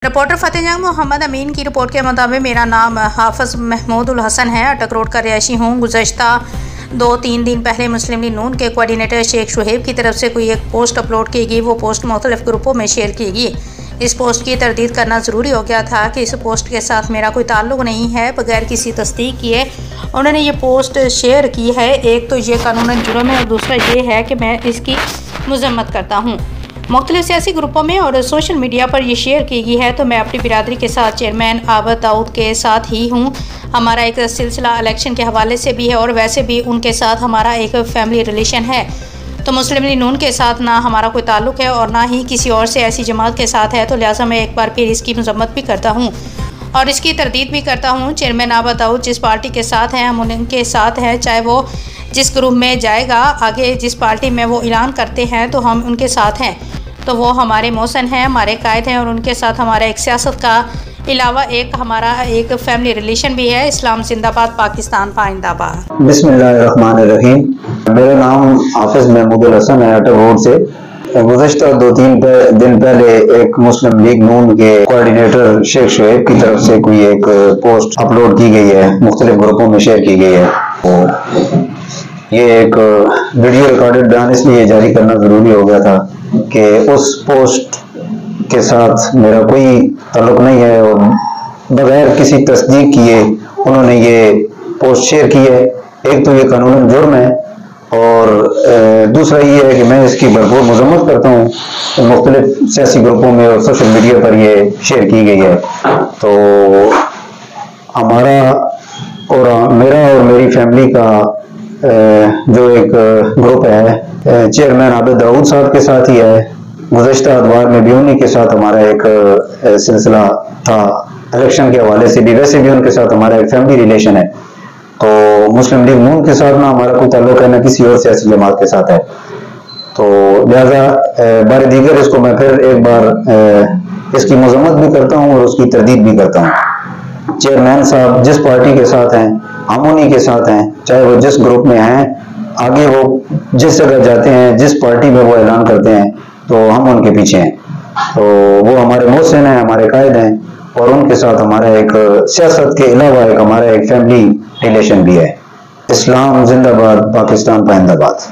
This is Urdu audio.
رپورٹر فتح جنگ محمد امین کی رپورٹ کے مطابق میرا نام حافظ محمود الحسن ہے، اٹک روڈ کا رہائشی ہوں۔ گزشتہ 2-3 دن پہلے مسلم لیگ نون کے کوارڈینیٹر شیخ شعیب کی طرف سے کوئی ایک پوسٹ اپلوڈ کی گئی۔ وہ پوسٹ مختلف گروپوں میں شیئر کی گئی۔ اس پوسٹ کی تردید کرنا ضروری ہو گیا تھا کہ اس پوسٹ کے ساتھ میرا کوئی تعلق نہیں ہے۔ بغیر کسی تصدیق کیے انہوں نے یہ پوسٹ شیئر کی ہے۔ ایک تو یہ قانوناً جرم ہے اور دوسرا یہ ہے کہ میں اس کی مذمت کرتا ہوں۔ مختلف سیاسی گروپوں میں اور سوشل میڈیا پر یہ شیئر کی گئی ہے تو میں اپنی برادری کے ساتھ چیئرمین عابد داؤد کے ساتھ ہی ہوں۔ ہمارا ایک سلسلہ الیکشن کے حوالے سے بھی ہے اور ویسے بھی ان کے ساتھ ہمارا ایک فیملی ریلیشن ہے۔ تو مسلم لیگ نون کے ساتھ نہ ہمارا کوئی تعلق ہے اور نہ ہی کسی اور سے ایسی جماعت کے ساتھ ہے، تو لہٰذا میں ایک بار پھر اس کی مذمت بھی کرتا ہوں اور اس کی تردید بھی کرتا ہوں۔ چیئرمین عابد داؤد جس پارٹی کے ساتھ ہیں ہم ان کے ساتھ ہیں، چاہے وہ جس گروپ میں جائے گا آگے، جس پارٹی میں وہ اعلان کرتے ہیں تو ہم ان کے ساتھ ہیں۔ تو وہ ہمارے محسن ہیں، ہمارے قائد ہیں اور ان کے ساتھ ہمارا ایک سیاست کا علاوہ ہمارا ایک فیملی ریلیشن بھی ہے۔ اسلام زندہ باد، پاکستان پائندہ باد۔ بسم اللہ الرحمن الرحیم۔ میرا نام حافظ محمود الحسن ہے، اٹک روڈ سے۔ گزشتہ 2-3 دن پہلے ایک مسلم لیگ نون کے کوارڈینیٹر شیخ شعیب کی طرف سے کوئی ایک پوسٹ اپلوڈ کی گئی ہے، مختلف گروپوں میں شیئر کی گئی ہے۔ یہ ایک ویڈیو ریکارڈڈ بیان اس لیے جاری کرنا ضروری ہو گیا تھا کہ اس پوسٹ کے ساتھ میرا کوئی تعلق نہیں ہے اور بغیر کسی تصدیق کیے انہوں نے یہ پوسٹ شیئر کی ہے۔ ایک تو یہ قانوناً جرم ہے اور دوسرا یہ ہے کہ میں اس کی بھرپور مذمت کرتا ہوں۔ مختلف سیاسی گروپوں میں اور سوشل میڈیا پر یہ شیئر کی گئی ہے۔ تو ہمارا اور میرا اور میری فیملی کا جو ایک گروپ ہے چیئرمین عابد داؤد صاحب کے ساتھ ہی ہے۔ گزشتہ اتوار میں بھی انہی کے ساتھ ہمارا ایک سلسلہ تھا الیکشن کے حوالے سے بھی، ویسے بھی ان کے ساتھ ہمارا ایک فیملی ریلیشن ہے۔ تو مسلم لیگ نون کے ساتھ نہ ہمارا کوئی تعلق ہے، نہ کسی اور سیاسی جماعت کے ساتھ ہے۔ تو لہذا بار دیگر اس کو میں پھر ایک بار اس کی مذمت بھی کرتا ہوں اور اس کی تردید بھی کرتا ہوں۔ چیئرمین صاحب جس پارٹی کے ساتھ ہیں ہم انہی کے ساتھ ہیں، چاہے وہ جس گروپ میں ہیں، آگے وہ جس جگہ جاتے ہیں، جس پارٹی میں وہ اعلان کرتے ہیں تو ہم ان کے پیچھے ہیں۔ تو وہ ہمارے محسن ہیں، ہمارے قائد ہیں اور ان کے ساتھ ہمارا ایک سیاست کے علاوہ ہمارا ایک فیملی ریلیشن بھی ہے۔ اسلام زندہ باد، پاکستان پائندہ باد۔